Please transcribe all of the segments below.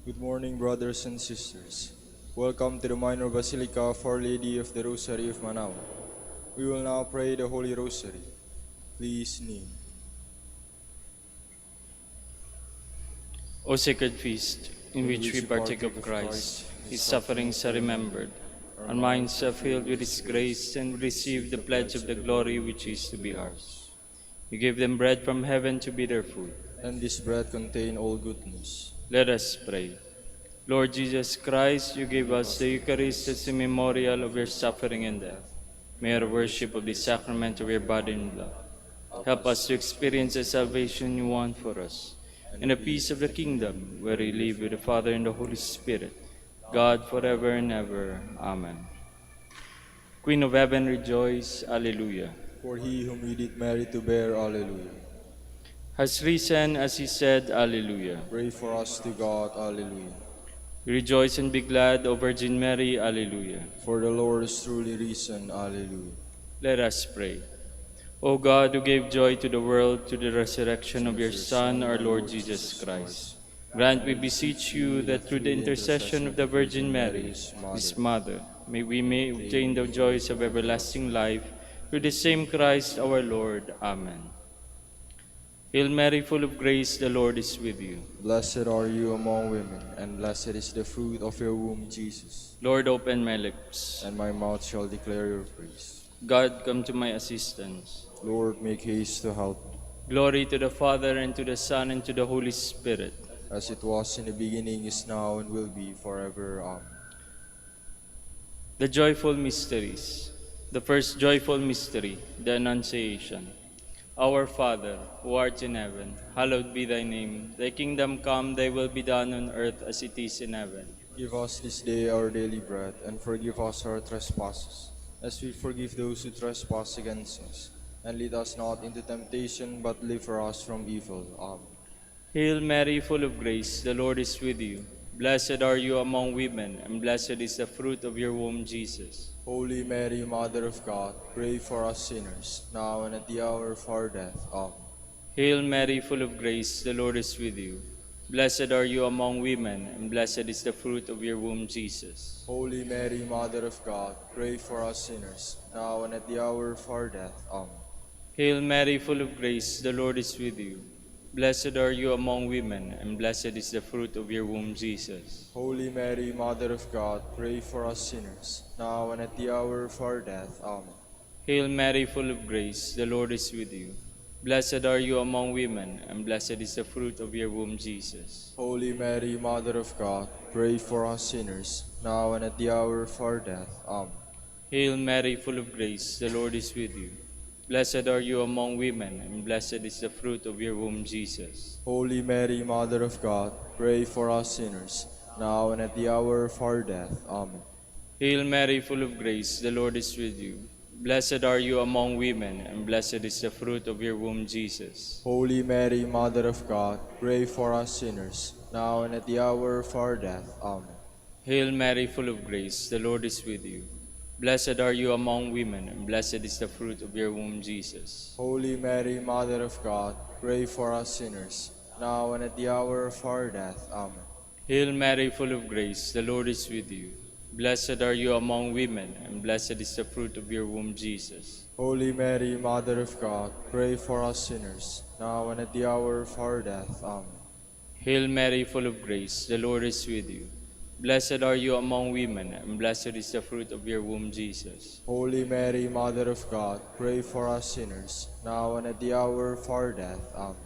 Good morning, brothers and sisters. Welcome to the Minor Basilica of Our Lady of the Rosary of Manaoag. We will now pray the Holy Rosary. Please kneel. O sacred feast, in which we partake of Christ, his sufferings are remembered. Our minds are filled with his grace, and we receive the pledge of the glory which is to be ours. You gave them bread from heaven to be their food. And this bread contain all goodness. Let us pray. Lord Jesus Christ, you gave us the Eucharist as a memorial of your suffering and death. May our worship of the sacrament of your body and blood help us to experience the salvation you want for us, and the peace of the kingdom, where we live with the Father and the Holy Spirit, God forever and ever. Amen. Queen of Heaven, rejoice. Alleluia. For he whom you did merit to bear, Alleluia. Has risen as he said, Alleluia. Pray for us to God, Alleluia. Rejoice and be glad, O Virgin Mary, Alleluia. For the Lord is truly risen, Alleluia. Let us pray. O God, who gave joy to the world through the resurrection of your Son, our Lord Jesus Christ, grant, we beseech you, that through the intercession of the Virgin Mary, his mother, may obtain the joys of everlasting life, through the same Christ our Lord. Amen. Hail Mary, full of grace, the Lord is with you. Blessed are you among women, and blessed is the fruit of your womb, Jesus. Lord, open my lips, And my mouth shall declare your praise. God, come to my assistance. Lord, make haste to help me. Glory to the Father, and to the Son, and to the Holy Spirit. As it was in the beginning, is now, and will be forever. Amen. The joyful mysteries. The first joyful mystery, the Annunciation. Our Father, who art in heaven, hallowed be thy name. Thy kingdom come, thy will be done on earth as it is in heaven. Give us this day our daily bread, and forgive us our trespasses, as we forgive those who trespass against us. And lead us not into temptation, but deliver us from evil. Amen. Hail Mary, full of grace, the Lord is with you. Blessed are you among women, and blessed is the fruit of your womb, Jesus. Holy Mary, Mother of God, pray for us sinners, now and at the hour of our death. Amen. Hail Mary, full of grace, the Lord is with you. Blessed are you among women, and blessed is the fruit of your womb, Jesus. Holy Mary, Mother of God, pray for us sinners, now and at the hour of our death. Amen. Hail Mary, full of grace, the Lord is with you. Blessed are you among women, and blessed is the fruit of your womb, Jesus. Holy Mary, Mother of God, pray for us sinners, now and at the hour of our death. Amen. Hail Mary, full of grace, the Lord is with you. Blessed are you among women, and blessed is the fruit of your womb, Jesus. Holy Mary, Mother of God, pray for us sinners, now and at the hour of our death. Amen. Hail Mary, full of grace, the Lord is with you. Blessed are you among women, and blessed is the fruit of your womb, Jesus. Holy Mary, Mother of God, pray for us sinners, now and at the hour of our death. Amen. Hail Mary, full of grace, the Lord is with you. Blessed are you among women, and blessed is the fruit of your womb, Jesus. Holy Mary, Mother of God, pray for us sinners, now and at the hour of our death. Amen. Hail Mary, full of grace, the Lord is with you. Blessed are you among women, and blessed is the fruit of your womb, Jesus. Holy Mary, Mother of God, pray for us sinners, now and at the hour of our death. Amen. Hail Mary, full of grace, the Lord is with you. Blessed are you among women, and blessed is the fruit of your womb, Jesus. Holy Mary, Mother of God, pray for us sinners, now and at the hour of our death. Amen. Hail Mary, full of grace, the Lord is with you. Blessed are you among women, and blessed is the fruit of your womb, Jesus. Holy Mary, Mother of God, pray for us sinners, now and at the hour of our death. Amen.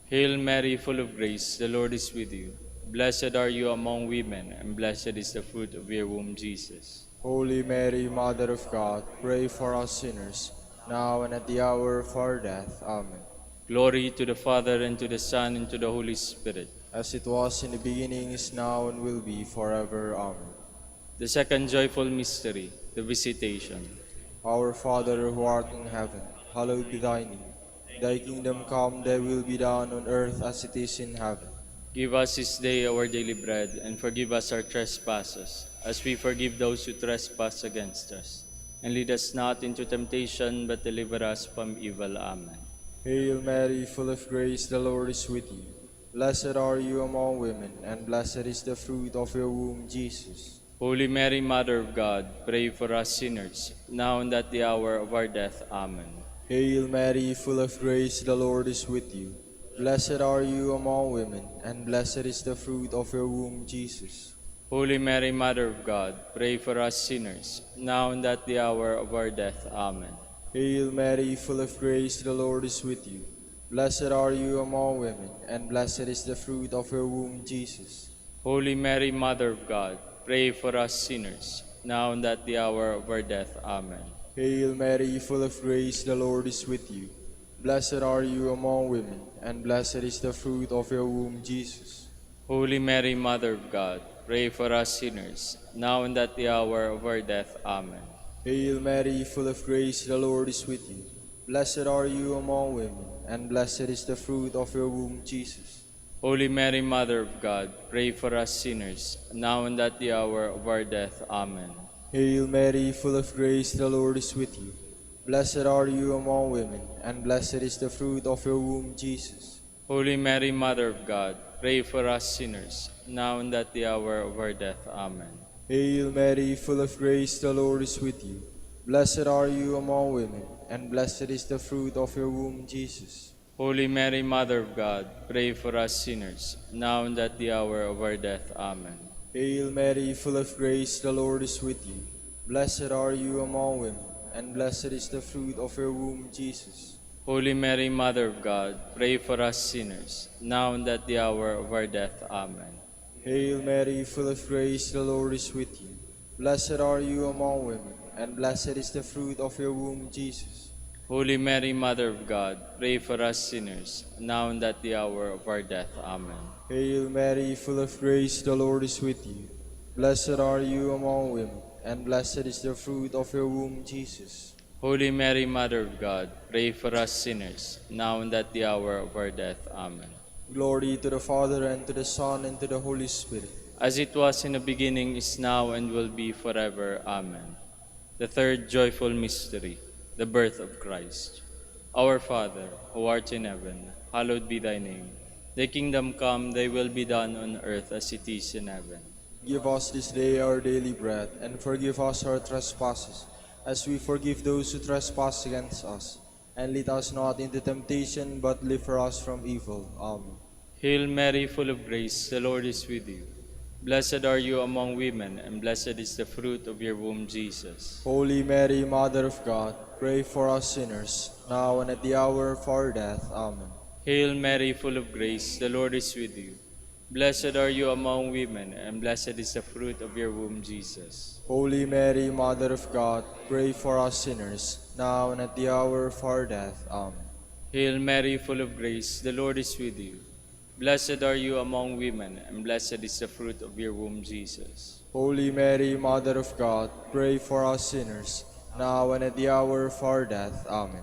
Hail Mary, full of grace, the Lord is with you. Blessed are you among women, and blessed is the fruit of your womb, Jesus. Holy Mary, Mother of God, pray for us sinners, now and at the hour of our death. Amen. Glory to the Father, and to the Son, and to the Holy Spirit. As it was in the beginning, is now, and will be forever. Amen. The second joyful mystery, the Visitation. Our Father, who art in heaven, hallowed be thy name. Thy kingdom come, thy will be done on earth as it is in heaven. Give us this day our daily bread, and forgive us our trespasses, as we forgive those who trespass against us. And lead us not into temptation, but deliver us from evil. Amen. Hail Mary, full of grace, the Lord is with you. Blessed are you among women, and blessed is the fruit of your womb, Jesus. Holy Mary, Mother of God, pray for us sinners, now and at the hour of our death. Amen. Hail Mary, full of grace, the Lord is with you. Blessed are you among women, and blessed is the fruit of your womb, Jesus. Holy Mary, Mother of God, pray for us sinners, now and at the hour of our death. Amen. Hail Mary, full of grace, the Lord is with you. Blessed are you among women, and blessed is the fruit of your womb, Jesus. Holy Mary, Mother of God, pray for us sinners, now and at the hour of our death. Amen. Hail Mary, full of grace, the Lord is with you. Blessed are you among women, and blessed is the fruit of your womb, Jesus. Holy Mary, Mother of God, pray for us sinners, now and at the hour of our death. Amen. Hail Mary, full of grace, the Lord is with you. Blessed are you among women, and blessed is the fruit of your womb, Jesus. Holy Mary, Mother of God, pray for us sinners, now and at the hour of our death. Amen. Hail Mary, full of grace, the Lord is with you. Blessed are you among women, and blessed is the fruit of your womb, Jesus. Holy Mary, Mother of God, pray for us sinners, now and at the hour of our death. Amen. Hail Mary, full of grace, the Lord is with you. Blessed are you among women, and blessed is the fruit of your womb, Jesus. Holy Mary, Mother of God, pray for us sinners, now and at the hour of our death. Amen. Hail Mary, full of grace, the Lord is with you. Blessed are you among women, and blessed is the fruit of your womb, Jesus. Holy Mary, Mother of God, pray for us sinners, now and at the hour of our death. Amen. Hail Mary, full of grace, the Lord is with you. Blessed are you among women, and blessed is the fruit of your womb, Jesus. Holy Mary, Mother of God, pray for us sinners, now and at the hour of our death. Amen. Hail Mary, full of grace, the Lord is with you. Blessed are you among women, and blessed is the fruit of your womb, Jesus. Holy Mary, Mother of God, pray for us sinners, now and at the hour of our death. Amen. Glory to the Father, and to the Son, and to the Holy Spirit. As it was in the beginning, is now, and will be forever. Amen. The third joyful mystery, the birth of Christ. Our Father, who art in heaven, hallowed be thy name. Thy kingdom come, thy will be done on earth as it is in heaven. Give us this day our daily bread, and forgive us our trespasses, as we forgive those who trespass against us. And lead us not into temptation, but deliver us from evil. Amen. Hail Mary, full of grace, the Lord is with you. Blessed are you among women, and blessed is the fruit of your womb, Jesus. Holy Mary, Mother of God, pray for us sinners, now and at the hour of our death. Amen. Hail Mary, full of grace, the Lord is with you. Blessed are you among women, and blessed is the fruit of your womb, Jesus. Holy Mary, Mother of God, pray for us sinners, now and at the hour of our death. Amen. Hail Mary, full of grace, the Lord is with you. Blessed are you among women, and blessed is the fruit of your womb, Jesus. Holy Mary, Mother of God, pray for us sinners, now and at the hour of our death. Amen.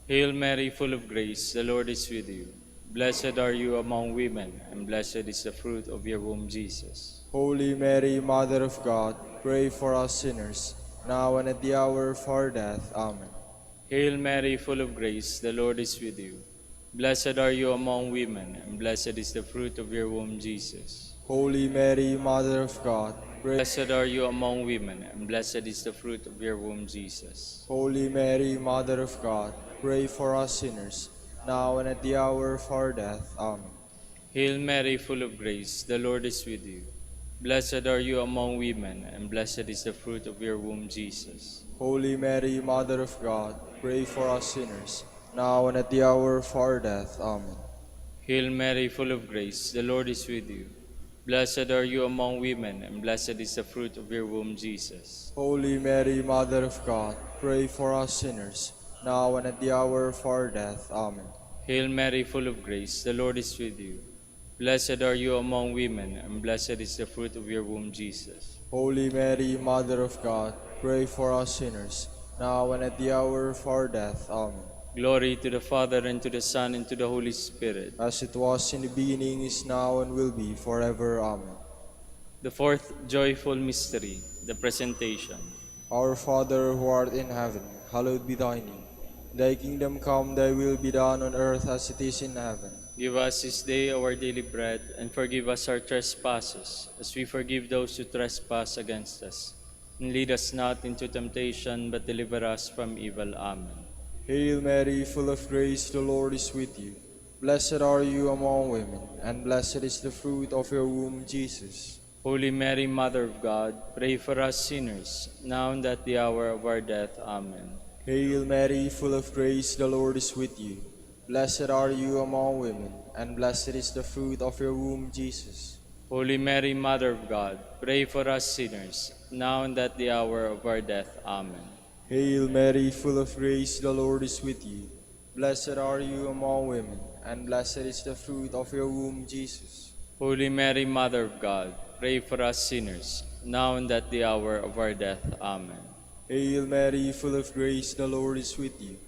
Hail Mary, full of grace, the Lord is with you. Blessed are you among women, and blessed is the fruit of your womb, Jesus. Holy Mary, Mother of God, pray for us sinners, now and at the hour of our death. Amen. Hail Mary, full of grace, the Lord is with you. Blessed are you among women, and blessed is the fruit of your womb, Jesus. Holy Mary, Mother of God, pray. Blessed are you among women, and blessed is the fruit of your womb, Jesus. Holy Mary, Mother of God, pray for us sinners, now and at the hour of our death. Amen. Hail Mary, full of grace, the Lord is with you. Blessed are you among women, and blessed is the fruit of your womb, Jesus. Holy Mary, Mother of God, pray for us sinners, now and at the hour of our death. Amen. Hail Mary, full of grace, the Lord is with you. Blessed are you among women, and blessed is the fruit of your womb, Jesus. Holy Mary, Mother of God, pray for us sinners, now and at the hour of our death. Amen. Hail Mary, full of grace, the Lord is with you. Blessed are you among women, and blessed is the fruit of your womb, Jesus. Holy Mary, Mother of God, pray for us sinners, now and at the hour of our death. Amen. Glory to the Father, and to the Son, and to the Holy Spirit. As it was in the beginning, is now, and will be forever. Amen. The fourth joyful mystery, the Presentation. Our Father, who art in heaven, hallowed be thy name. Thy kingdom come, thy will be done on earth as it is in heaven. Give us this day our daily bread, and forgive us our trespasses, as we forgive those who trespass against us. And lead us not into temptation, but deliver us from evil. Amen. Hail Mary, full of grace, the Lord is with you. Blessed are you among women, and blessed is the fruit of your womb, Jesus. Holy Mary, Mother of God, pray for us sinners, now and at the hour of our death. Amen. Hail Mary, full of grace, the Lord is with you. Blessed are you among women, and blessed is the fruit of your womb, Jesus. Holy Mary, Mother of God, pray for us sinners, now and at the hour of our death. Amen. Hail Mary, full of grace, the Lord is with you. Blessed are you among women, and blessed is the fruit of your womb, Jesus. Holy Mary, Mother of God, pray for us sinners, now and at the hour of our death. Amen. Hail Mary, full of grace, the Lord is with you.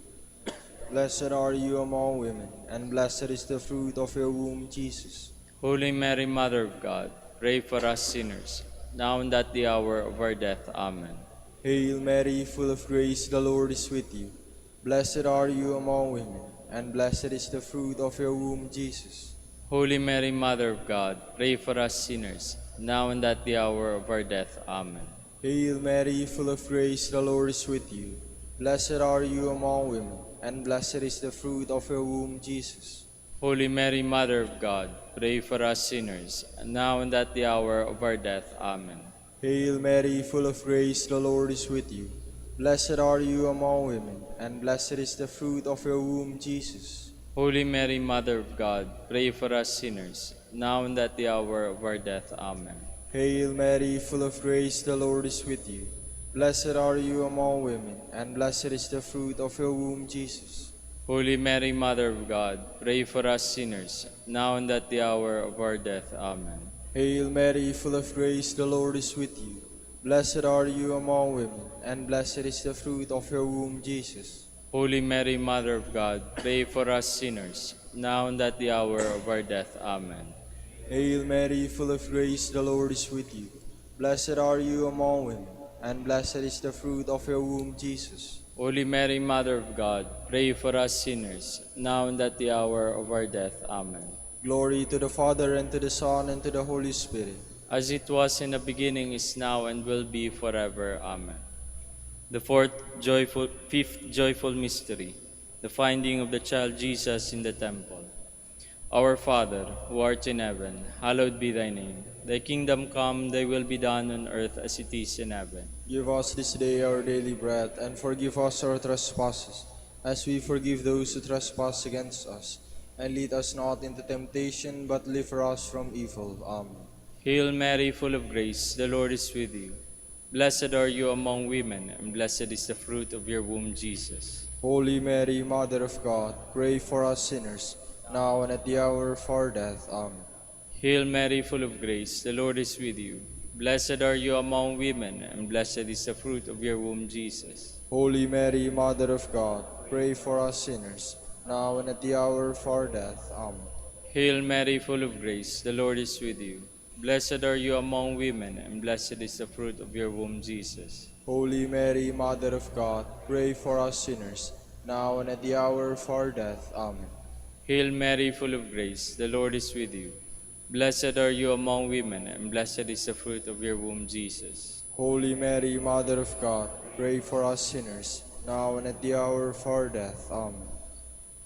Blessed are you among women, and blessed is the fruit of your womb, Jesus. Holy Mary, Mother of God, pray for us sinners, now and at the hour of our death. Amen. Hail Mary, full of grace, the Lord is with you. Blessed are you among women, and blessed is the fruit of your womb, Jesus. Holy Mary, Mother of God, pray for us sinners, now and at the hour of our death. Amen. Hail Mary, full of grace, the Lord is with you. Blessed are you among women, and blessed is the fruit of your womb, Jesus. Holy Mary, Mother of God, pray for us sinners, now and at the hour of our death. Amen. Hail Mary, full of grace, the Lord is with you. Blessed are you among women, and blessed is the fruit of your womb, Jesus. Holy Mary, Mother of God, pray for us sinners, now and at the hour of our death. Amen. Hail Mary, full of grace, the Lord is with you. Blessed are you among women, and blessed is the fruit of your womb, Jesus. Holy Mary, Mother of God, pray for us sinners, now and at the hour of our death. Amen. Hail Mary, full of grace, the Lord is with you. Blessed are you among women, and blessed is the fruit of your womb, Jesus. Holy Mary, Mother of God, pray for us sinners, now and at the hour of our death. Amen. Hail Mary, full of grace, the Lord is with you. Blessed are you among women, and blessed is the fruit of your womb, Jesus. Holy Mary, Mother of God, pray for us sinners, now and at the hour of our death. Amen. Glory to the Father, and to the Son, and to the Holy Spirit. As it was in the beginning, is now, and will be forever. Amen. The fifth joyful mystery, the finding of the child Jesus in the temple. Our Father, who art in heaven, hallowed be thy name. Thy kingdom come, thy will be done on earth as it is in heaven. Give us this day our daily bread, and forgive us our trespasses, as we forgive those who trespass against us. And lead us not into temptation, but deliver us from evil. Amen. Hail Mary, full of grace, the Lord is with you. Blessed are you among women, and blessed is the fruit of your womb, Jesus. Holy Mary, Mother of God, pray for us sinners, now and at the hour of our death. Amen. Hail Mary, full of grace, the Lord is with you. Blessed are you among women, and blessed is the fruit of your womb, Jesus. Holy Mary, Mother of God, pray for us sinners, now and at the hour of our death. Amen. Hail Mary, full of grace, the Lord is with you. Blessed are you among women, and blessed is the fruit of your womb, Jesus. Holy Mary, Mother of God, pray for us sinners, now and at the hour of our death. Amen. Hail Mary, full of grace, the Lord is with you. Blessed are you among women, and blessed is the fruit of your womb, Jesus. Holy Mary, Mother of God, pray for us sinners, now and at the hour of our death. Amen.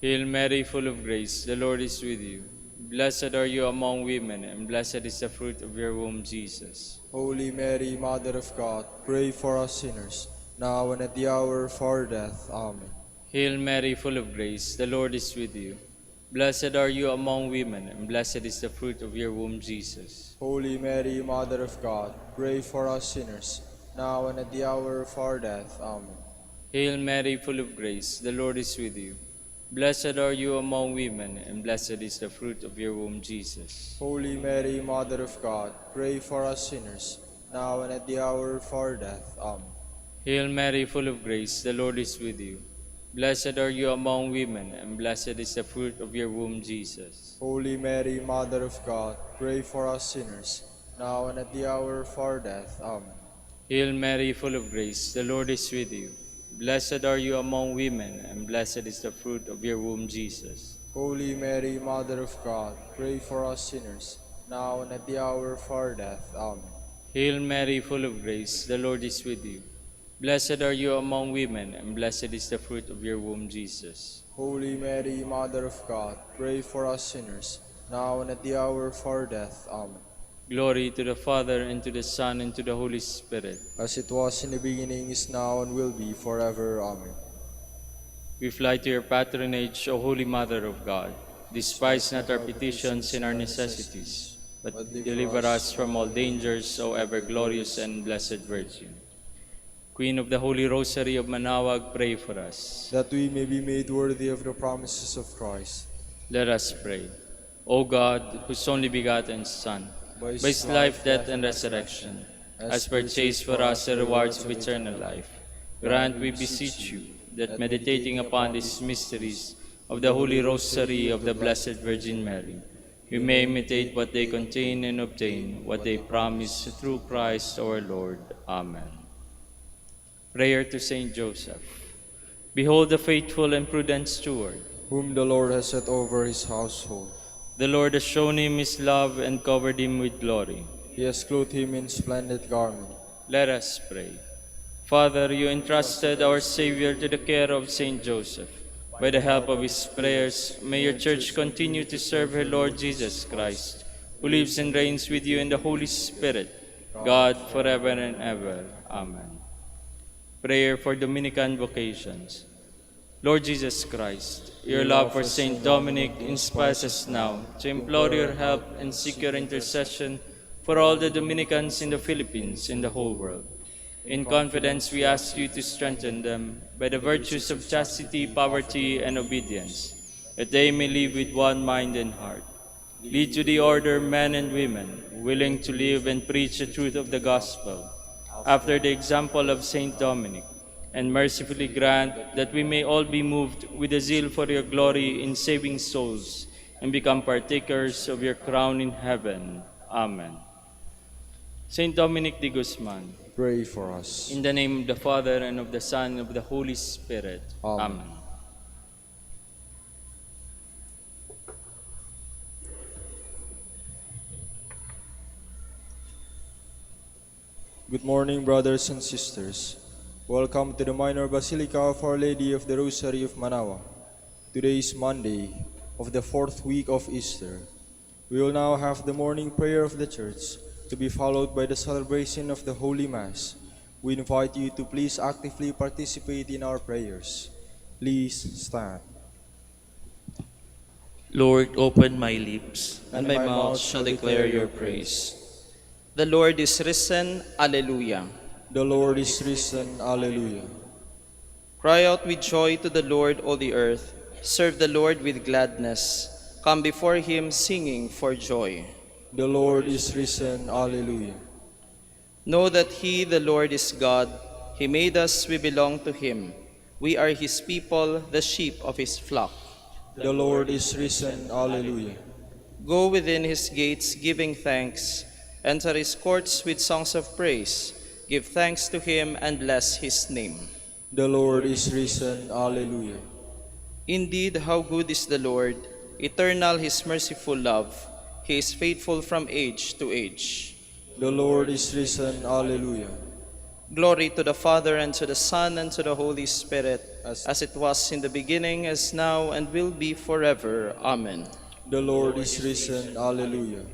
Hail Mary, full of grace, the Lord is with you. Blessed are you among women, and blessed is the fruit of your womb, Jesus. Holy Mary, Mother of God, pray for us sinners, now and at the hour of our death. Amen. Hail Mary, full of grace, the Lord is with you. Blessed are you among women, and blessed is the fruit of your womb, Jesus. Holy Mary, Mother of God, pray for us sinners, now and at the hour of our death. Amen. Hail Mary, full of grace, the Lord is with you. Blessed are you among women, and blessed is the fruit of your womb, Jesus. Holy Mary, Mother of God, pray for us sinners, now and at the hour of our death. Amen. Hail Mary, full of grace, the Lord is with you. Blessed are you among women, and blessed is the fruit of your womb, Jesus. Holy Mary, Mother of God, pray for us sinners, now and at the hour of our death. Amen. Hail Mary, full of grace, the Lord is with you. Blessed are you among women, and blessed is the fruit of your womb, Jesus. Holy Mary, Mother of God, pray for us sinners, now and at the hour of our death. Amen. Hail Mary, full of grace, the Lord is with you. Blessed are you among women, and blessed is the fruit of your womb, Jesus. Holy Mary, Mother of God, pray for us sinners, now and at the hour of our death. Amen. Glory to the Father, and to the Son, and to the Holy Spirit. As it was in the beginning, is now, and will be forever. Amen. We fly to your patronage, O Holy Mother of God. Despise not our petitions and our necessities, but deliver us from all dangers, O ever glorious and blessed Virgin. Queen of the Holy Rosary of Manaoag, pray for us. That we may be made worthy of the promises of Christ. Let us pray. O God, whose only begotten Son, by his life, death, and resurrection, has purchased for us the rewards of eternal life, grant, we beseech you, that meditating upon these mysteries of the Holy Rosary of the Blessed Virgin Mary, we may imitate what they contain and obtain what they promise through Christ our Lord. Amen. Prayer to Saint Joseph. Behold the faithful and prudent steward, whom the Lord has set over his household. The Lord has shown him his love and covered him with glory. He has clothed him in splendid garment. Let us pray. Father, you entrusted our Savior to the care of Saint Joseph. By the help of his prayers, may your Church continue to serve her Lord Jesus Christ, who lives and reigns with you in the Holy Spirit, God, forever and ever. Amen. Prayer for Dominican vocations. Lord Jesus Christ, your love for Saint Dominic inspires us now to implore your help and seek your intercession for all the Dominicans in the Philippines and the whole world. In confidence, we ask you to strengthen them by the virtues of chastity, poverty, and obedience, that they may live with one mind and heart. Lead to the order men and women willing to live and preach the truth of the gospel, after the example of Saint Dominic, and mercifully grant that we may all be moved with a zeal for your glory in saving souls, and become partakers of your crown in heaven. Amen. Saint Dominic de Guzman, pray for us. in the name of the Father, and of the Son, and of the Holy Spirit. Amen. Amen. Good morning, brothers and sisters. Welcome to the Minor Basilica of Our Lady of the Rosary of Manaoag. Today is Monday of the 4th week of Easter. We will now have the morning prayer of the Church, to be followed by the celebration of the Holy Mass. We invite you to please actively participate in our prayers. Please stand. Lord, open my lips, and my mouth shall declare your praise. The Lord is risen. Alleluia. The Lord is risen. Alleluia. Cry out with joy to the Lord, all the earth. Serve the Lord with gladness. Come before him singing for joy. The Lord is risen. Alleluia. Know that he, the Lord, is God. He made us, we belong to him. We are his people, the sheep of his flock. The Lord is risen. Alleluia. Go within his gates giving thanks. Enter his courts with songs of praise. Give thanks to him and bless his name. The Lord is risen. Alleluia. Indeed, how good is the Lord, eternal his merciful love. He is faithful from age to age. The Lord is risen. Alleluia. Glory to the Father, and to the Son, and to the Holy Spirit, as it was in the beginning, as now, and will be forever. Amen. The Lord is risen. Alleluia.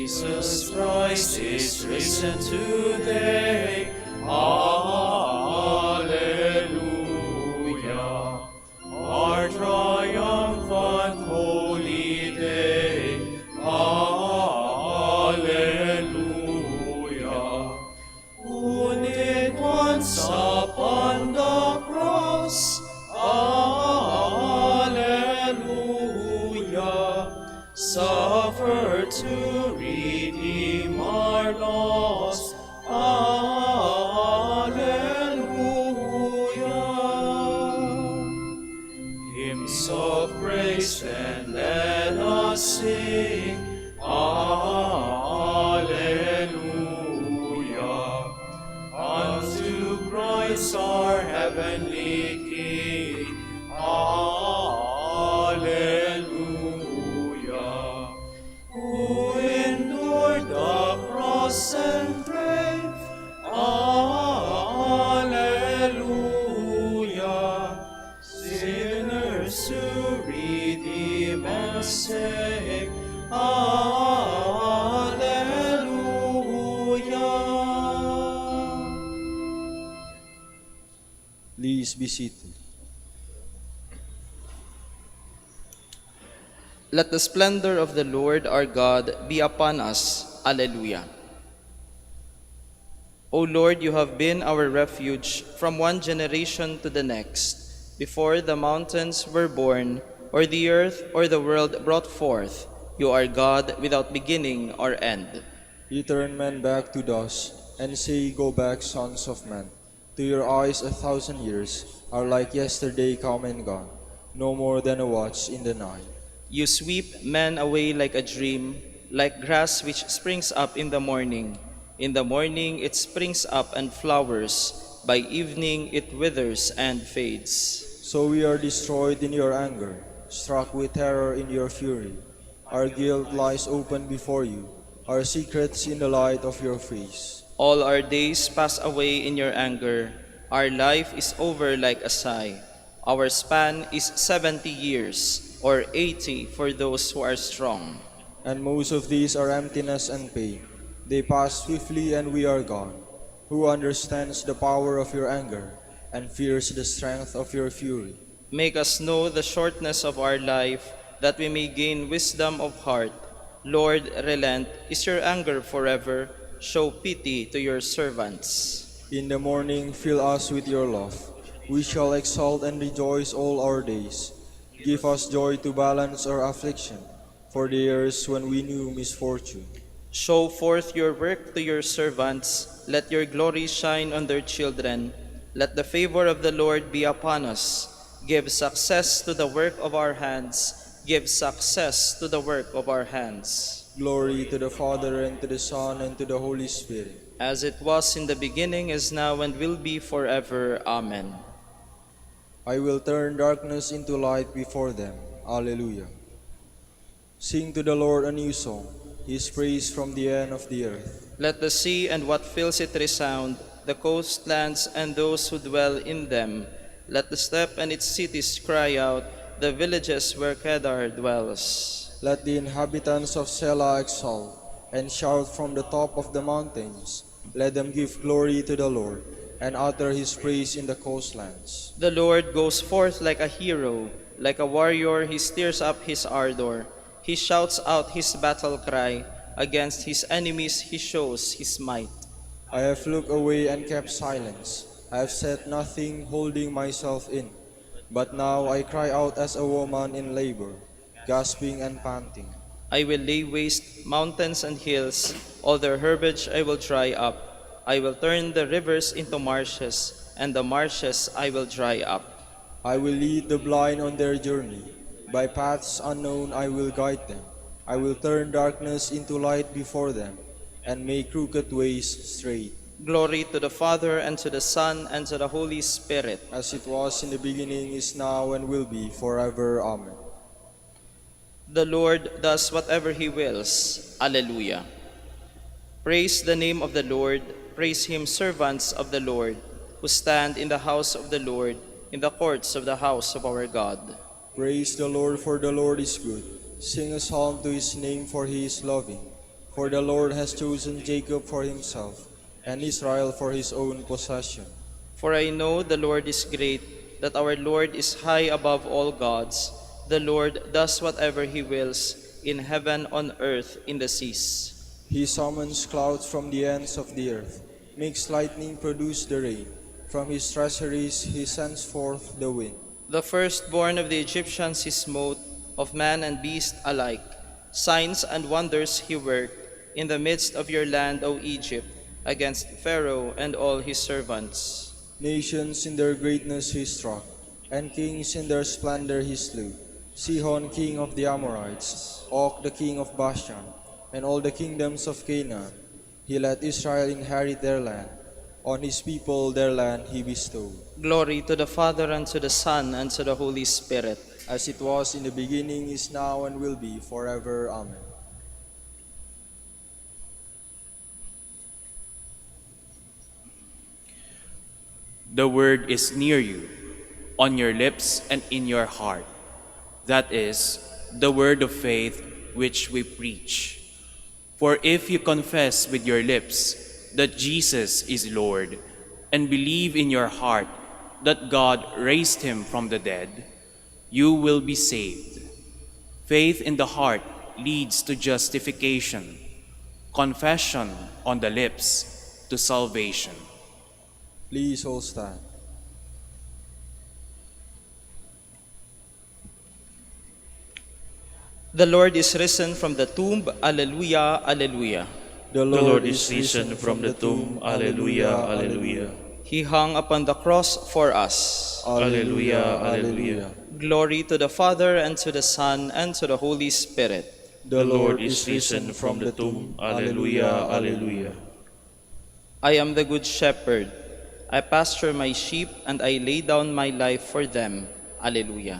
Jesus Christ is risen today. Alleluia. Our triumphant holy day. Alleluia. Wounded once upon the cross. Alleluia. Suffered to redeem our loss. Alleluia. is our heavenly King. Alleluia. Who endured the cross and grave. Alleluia. Sinners to redeem and save. Alleluia. Please be seated. Let the splendor of the Lord our God be upon us. Alleluia. O Lord, you have been our refuge from one generation to the next. Before the mountains were born, or the earth or the world brought forth, you are God without beginning or end. You turn men back to dust, and say, Go back, sons of men. To your eyes 1,000 years are like yesterday come and gone, no more than a watch in the night. You sweep men away like a dream, like grass which springs up in the morning. In the morning it springs up and flowers, by evening it withers and fades. So we are destroyed in your anger, struck with terror in your fury. Our guilt lies open before you, our secrets in the light of your face. All our days pass away in your anger, our life is over like a sigh. Our span is 70 years, or 80 for those who are strong. And most of these are emptiness and pain. They pass swiftly and we are gone. Who understands the power of your anger and fears the strength of your fury? Make us know the shortness of our life, that we may gain wisdom of heart. Lord, relent. Is your anger forever? Show pity to your servants. In the morning fill us with your love. We shall exult and rejoice all our days. Give us joy to balance our affliction, for the years when we knew misfortune. Show forth your work to your servants. Let your glory shine on their children. Let the favor of the Lord be upon us. Give success to the work of our hands. Give success to the work of our hands. Glory to the Father, and to the Son, and to the Holy Spirit. As it was in the beginning, is now, and will be forever. Amen. I will turn darkness into light before them. Alleluia. Sing to the Lord a new song, His praise from the end of the earth. Let the sea and what fills it resound, the coastlands and those who dwell in them. Let the steppe and its cities cry out, the villages where Kedar dwells. Let the inhabitants of Selah exult, and shout from the top of the mountains. Let them give glory to the Lord, and utter His praise in the coastlands. The Lord goes forth like a hero, like a warrior he stirs up his ardor. He shouts out his battle cry, against his enemies he shows his might. I have looked away and kept silence. I have said nothing, holding myself in. But now I cry out as a woman in labor, gasping and panting. I will lay waste mountains and hills, all their herbage I will dry up. I will turn the rivers into marshes, and the marshes I will dry up. I will lead the blind on their journey. By paths unknown I will guide them. I will turn darkness into light before them, and make crooked ways straight. Glory to the Father, and to the Son, and to the Holy Spirit. As it was in the beginning, is now, and will be forever. Amen. The Lord does whatever he wills. Alleluia. Praise the name of the Lord. Praise him, servants of the Lord, who stand in the house of the Lord, in the courts of the house of our God. Praise the Lord, for the Lord is good. Sing a psalm to his name, for he is loving. For the Lord has chosen Jacob for himself, and Israel for his own possession. For I know the Lord is great, that our Lord is high above all gods. The Lord does whatever he wills, in heaven, on earth, in the seas. He summons clouds from the ends of the earth, makes lightning produce the rain. From his treasuries he sends forth the wind. The firstborn of the Egyptians he smote, of man and beast alike. Signs and wonders he worked in the midst of your land, O Egypt, against Pharaoh and all his servants. Nations in their greatness he struck, and kings in their splendor he slew. Sihon, king of the Amorites, Og, the king of Bashan, and all the kingdoms of Canaan. He let Israel inherit their land. On his people their land he bestowed. Glory to the Father, and to the Son, and to the Holy Spirit. As it was in the beginning, is now, and will be forever. Amen. The word is near you, on your lips and in your heart. That is the word of faith which we preach. For if you confess with your lips that Jesus is Lord, and believe in your heart that God raised him from the dead, you will be saved. Faith in the heart leads to justification, confession on the lips to salvation. Please all stand. The Lord is risen from the tomb. Alleluia, alleluia. The The Lord is risen from the tomb. Alleluia, alleluia. He hung upon the cross for us. Alleluia, alleluia. Glory to the Father, and to the Son, and to the Holy Spirit. The Lord is risen from the tomb. Alleluia, alleluia. I am the good shepherd. I pasture my sheep, and I lay down my life for them. Alleluia.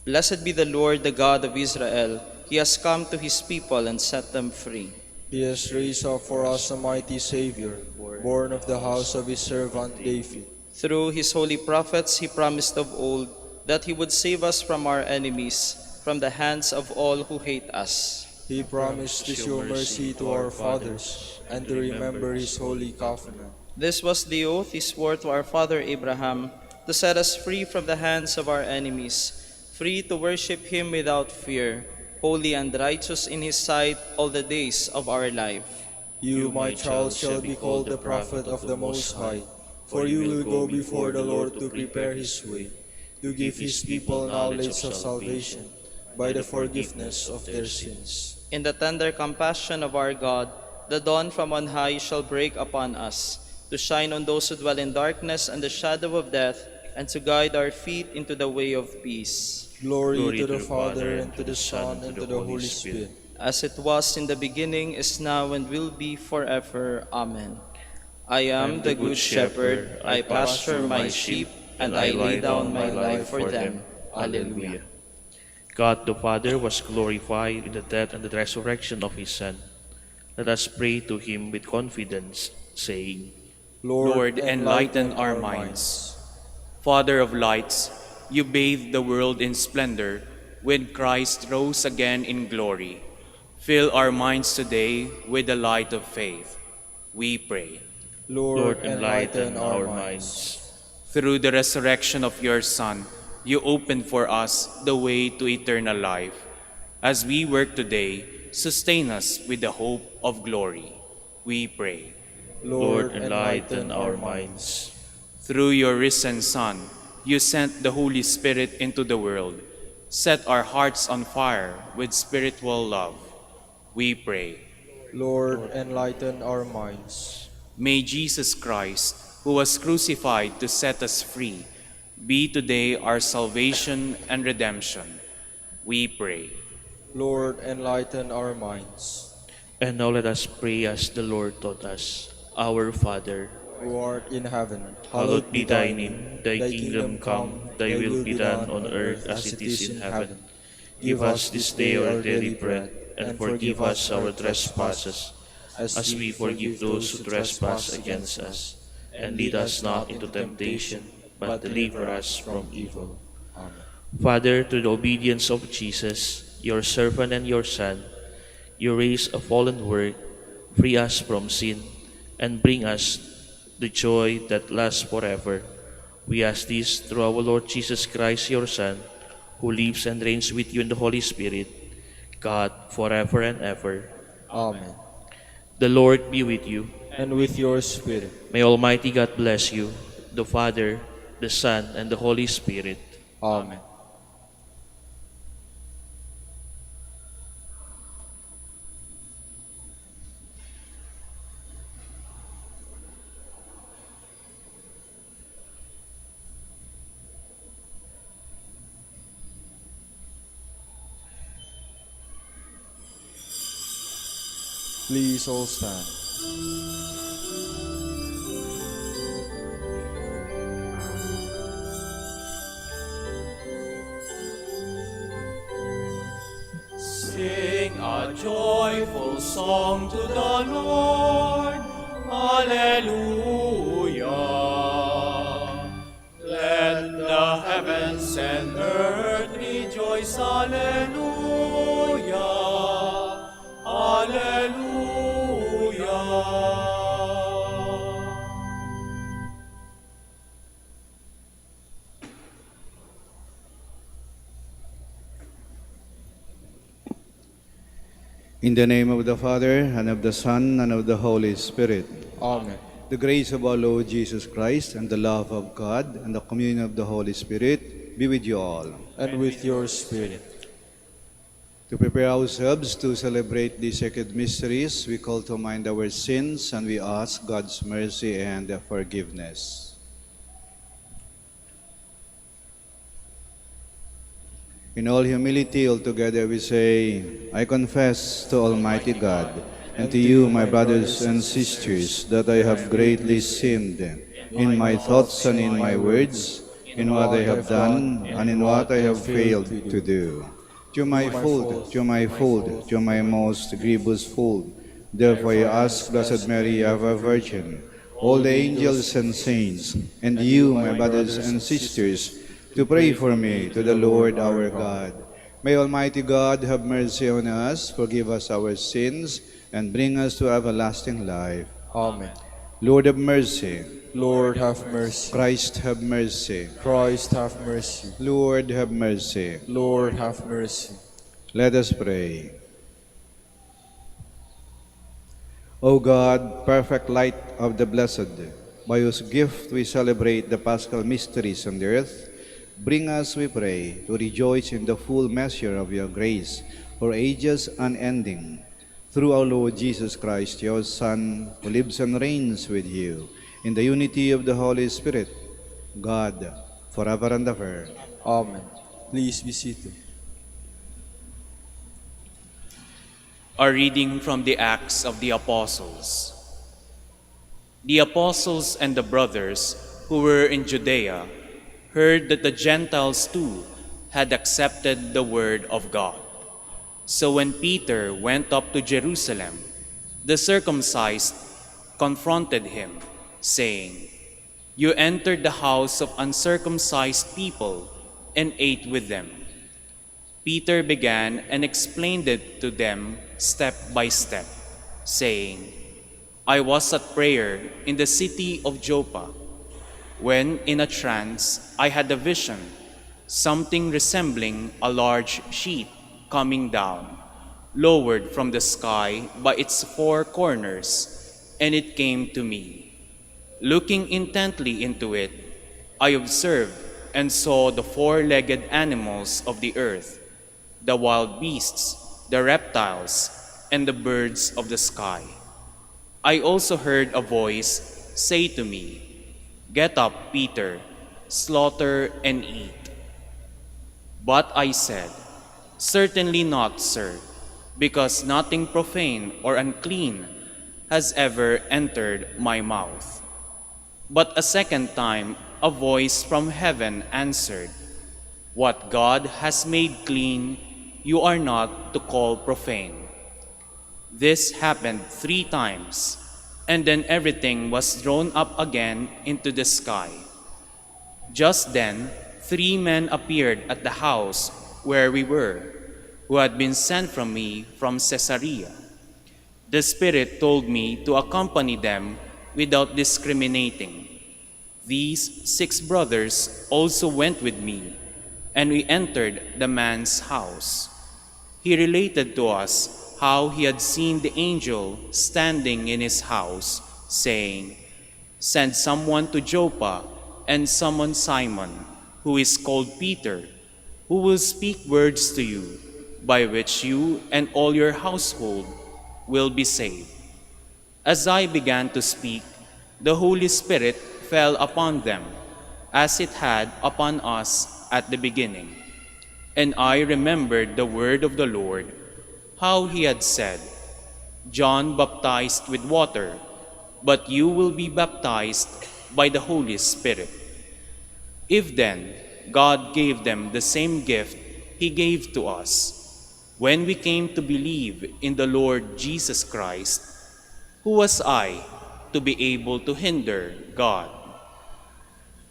Blessed be the Lord, the God of Israel. He has come to his people and set them free. He has raised up for us a mighty Savior, born of the house of his servant David. Through his holy prophets, he promised of old that he would save us from our enemies, from the hands of all who hate us. He promised to show mercy to our fathers and to remember his holy covenant. This was the oath he swore to our father Abraham, to set us free from the hands of our enemies, free to worship him without fear, holy and righteous in his sight all the days of our life. You, my child, shall be called the prophet of the Most High, for you will go before the Lord to prepare his way, to give his people knowledge of salvation by the forgiveness of their sins. In the tender compassion of our God, the dawn from on high shall break upon us, to shine on those who dwell in darkness and the shadow of death, and to guide our feet into the way of peace. Glory to the Father, and to the Son, and to the Holy Spirit. As it was in the beginning, is now, and will be forever. Amen. I am the good shepherd. I pasture my sheep, and I lay down my life for them. Alleluia. God the Father was glorified in the death and the resurrection of his Son. Let us pray to him with confidence, saying, Lord, enlighten our minds. Father of lights, you bathed the world in splendor when Christ rose again in glory. Fill our minds today with the light of faith, we pray. Lord, enlighten our minds. Through the resurrection of your Son, you opened for us the way to eternal life. As we work today, sustain us with the hope of glory, we pray. Lord, enlighten our minds. Through your risen Son, you sent the Holy Spirit into the world. Set our hearts on fire with spiritual love, we pray. Lord, enlighten our minds. May Jesus Christ, who was crucified to set us free, be today our salvation and redemption, we pray. Lord, enlighten our minds. And now let us pray as the Lord taught us. Our Father, Who art in heaven, hallowed be thy name. Thy kingdom come, thy will be done on earth as it is in heaven. Give us this day our daily bread, and forgive us our trespasses, as we forgive those who trespass against us. And lead us not into temptation, but deliver us from evil. Amen. Father, through the obedience of Jesus, your servant and your Son, you raise a fallen world, free us from sin, and bring us the joy that lasts forever. We ask this through our Lord Jesus Christ, your Son, who lives and reigns with you in the Holy Spirit, God, forever and ever. Amen. The Lord be with you. And with your spirit. May Almighty God bless you, the Father, the Son, and the Holy Spirit. Amen. Please all stand. song to the Lord. Alleluia. Let the heavens and earth rejoice. Alleluia. Alleluia. In the name of the Father, and of the Son, and of the Holy Spirit. Amen. The grace of our Lord Jesus Christ, and the love of God, and the communion of the Holy Spirit be with you all. And with your spirit. To prepare ourselves to celebrate these sacred mysteries, we call to mind our sins, and we ask God's mercy and forgiveness. In all humility, altogether we say, I confess to Almighty God, and to you, my brothers and sisters, that I have greatly sinned in my thoughts and in my words, in what I have done and in what I have failed to do. To my fault, to my fault, to my most grievous fault. Therefore I ask Blessed Mary, ever Virgin, all the angels and saints, and you, my brothers and sisters, to pray for me to the Lord our God. May Almighty God have mercy on us, forgive us our sins, and bring us to everlasting life. Amen. Lord have mercy. Lord, have mercy. Christ have mercy. Christ, have mercy. Lord have mercy. Lord, have mercy. Let us pray. O God, perfect light of the blessed, by whose gift we celebrate the Paschal mysteries on the earth, bring us, we pray, to rejoice in the full measure of your grace for ages unending. Through our Lord Jesus Christ, your Son, who lives and reigns with you, in the unity of the Holy Spirit, God, forever and ever. Amen. Please be seated. A reading from the Acts of the Apostles. The apostles and the brothers who were in Judea heard that the Gentiles too had accepted the word of God. So when Peter went up to Jerusalem, the circumcised confronted him, saying, "You entered the house of uncircumcised people and ate with them." Peter began and explained it to them step by step, saying, "I was at prayer in the city of Joppa, when in a trance I had a vision, something resembling a large sheet coming down, lowered from the sky by its four corners, and it came to me. Looking intently into it, I observed and saw the four-legged animals of the earth, the wild beasts, the reptiles, and the birds of the sky. I also heard a voice say to me, 'Get up, Peter, slaughter and eat.' But I said, 'Certainly not, sir, because nothing profane or unclean has ever entered my mouth.' But a second time a voice from heaven answered, 'What God has made clean, you are not to call profane.' This happened 3 times, and then everything was thrown up again into the sky. Just then 3 men appeared at the house where we were, who had been sent from me from Caesarea. The Spirit told me to accompany them without discriminating. These 6 brothers also went with me, and we entered the man's house. He related to us how he had seen the angel standing in his house, saying, 'Send someone to Joppa and summon Simon, who is called Peter, who will speak words to you, by which you and all your household will be saved.' As I began to speak, the Holy Spirit fell upon them, as it had upon us at the beginning. And I remembered the word of the Lord, how he had said, 'John baptized with water, but you will be baptized by the Holy Spirit.' If then God gave them the same gift he gave to us, When we came to believe in the Lord Jesus Christ, who was I to be able to hinder God?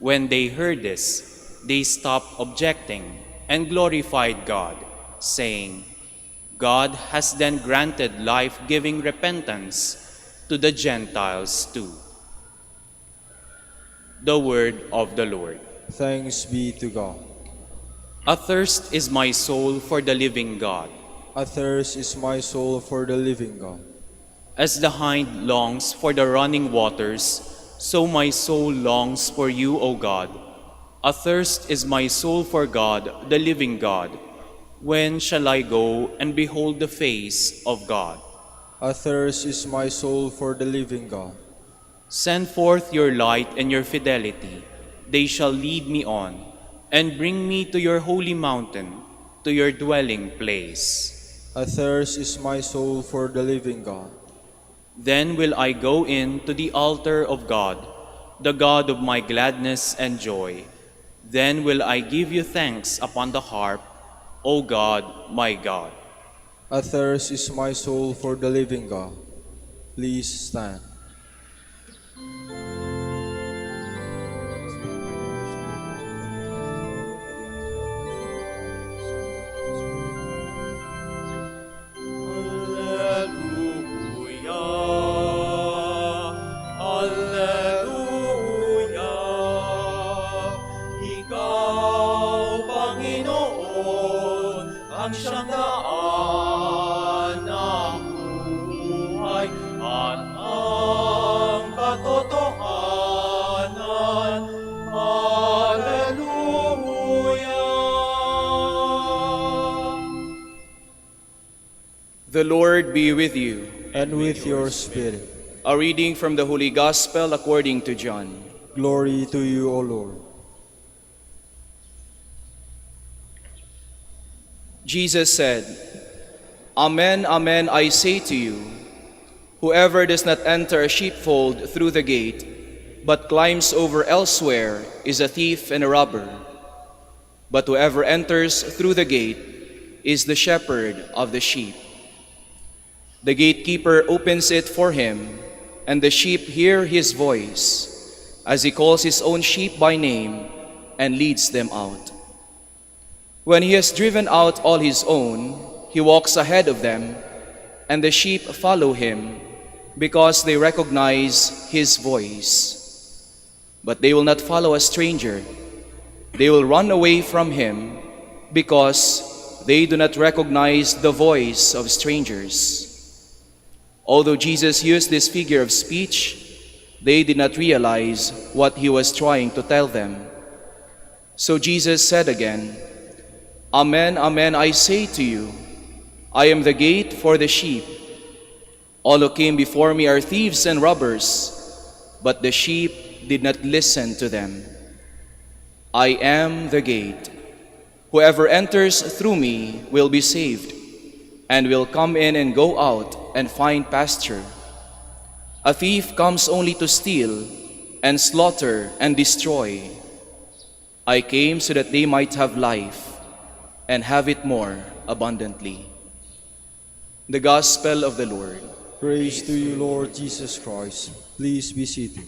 When they heard this, they stopped objecting and glorified God, saying, God has then granted life-giving repentance to the Gentiles too. The word of the Lord. Thanks be to God. Athirst is my soul for the living God. Athirst is my soul for the living God. As the hind longs for the running waters, so my soul longs for you, O God. Athirst is my soul for God, the living God. When shall I go and behold the face of God? Athirst is my soul for the living God. Send forth your light and your fidelity. They shall lead me on, and bring me to your holy mountain, to your dwelling place. Athirst is my soul for the living God. Then will I go in to the altar of God, the God of my gladness and joy. Then will I give you thanks upon the harp, O God, my God. Athirst is my soul for the living God. Please stand. The Lord be with you. And with your spirit. A reading from the Holy Gospel according to John. Glory to you, O Lord. Jesus said, Amen, amen, I say to you, whoever does not enter a sheepfold through the gate, but climbs over elsewhere, is a thief and a robber. But whoever enters through the gate is the shepherd of the sheep. The gatekeeper opens it for him, and the sheep hear his voice, as he calls his own sheep by name and leads them out. When he has driven out all his own, he walks ahead of them, and the sheep follow him, because they recognize his voice. But they will not follow a stranger. They will run away from him, because they do not recognize the voice of strangers. Although Jesus used this figure of speech, they did not realize what he was trying to tell them. So Jesus said again, Amen, amen, I say to you, I am the gate for the sheep. All who came before me are thieves and robbers, but the sheep did not listen to them. I am the gate. Whoever enters through me will be saved, and will come in and go out and find pasture. A thief comes only to steal and slaughter and destroy. I came so that they might have life and have it more abundantly. The Gospel of the Lord. Praise to you, Lord Jesus Christ. Please be seated.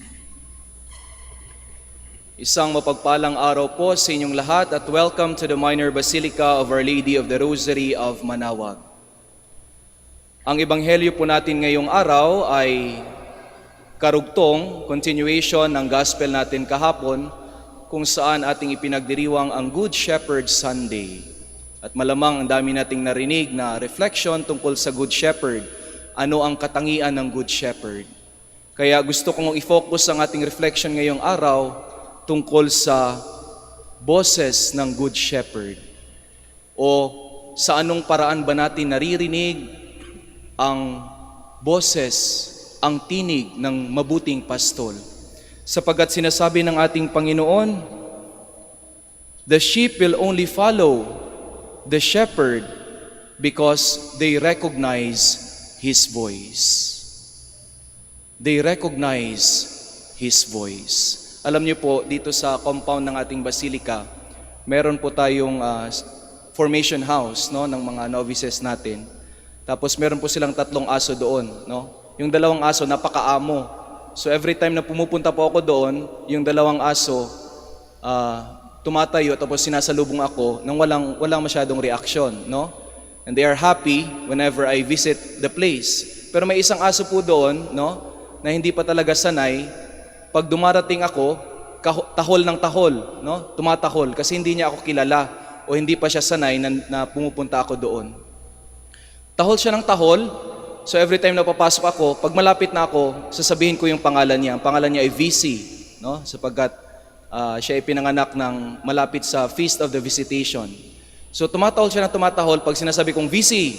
Isang mapagpalang araw po sa inyong lahat at welcome to the Minor Basilica of Our Lady of the Rosary of Manaoag. Ang ebanghelyo po natin ngayong araw ay karugtong, continuation ng gospel natin kahapon, kung saan ating ipinagdiriwang ang Good Shepherd Sunday. At malamang ang dami nating narinig na reflection tungkol sa Good Shepherd. Ano ang katangian ng Good Shepherd? Kaya gusto kong i-focus ang ating reflection ngayong araw tungkol sa boses ng Good Shepherd. O sa anong paraan ba natin naririnig ang boses, ang tinig ng mabuting pastol. Sapagkat sinasabi ng ating Panginoon, the sheep will only follow the shepherd because they recognize his voice. They recognize his voice. Alam niyo po, dito sa compound ng ating basilika, meron po tayong formation house, no, ng mga novices natin. Tapos meron po silang 3 aso doon, no? Yung 2 aso napakaamo. So every time na pumupunta po ako doon, yung 2 aso tumatayo tapos sinasalubong ako nang walang masyadong reaction, no? And they are happy whenever I visit the place. Pero may isang aso po doon, no, na hindi pa talaga sanay. Pag dumarating ako, tahol ng tahol, no? Tumatahol kasi hindi niya ako kilala o hindi pa siya sanay na pumupunta ako doon. Tahol siya ng tahol. So every time na papasok ako, pag malapit na ako, sasabihin ko yung pangalan niya. Ang pangalan niya ay VC, no? Sapagkat siya ay pinanganak ng malapit sa Feast of the Visitation. So tumatahol siya ng tumatahol. Pag sinasabi kong VC,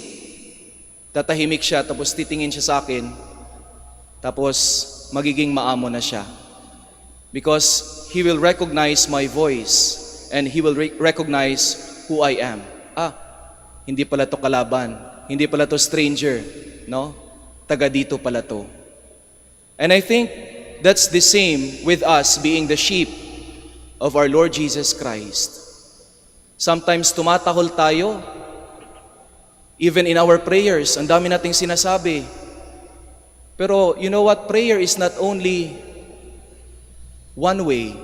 tatahimik siya, tapos titingin siya sa akin, tapos magiging maamo na siya. Because he will recognize my voice and he will recognize who I am. Hindi pala to kalaban, hindi pala to stranger, no? Taga dito pala to. And I think that's the same with us being the sheep of our Lord Jesus Christ. Sometimes tumatahol tayo, even in our prayers, ang dami nating sinasabi. Pero you know what? Prayer is not only one way,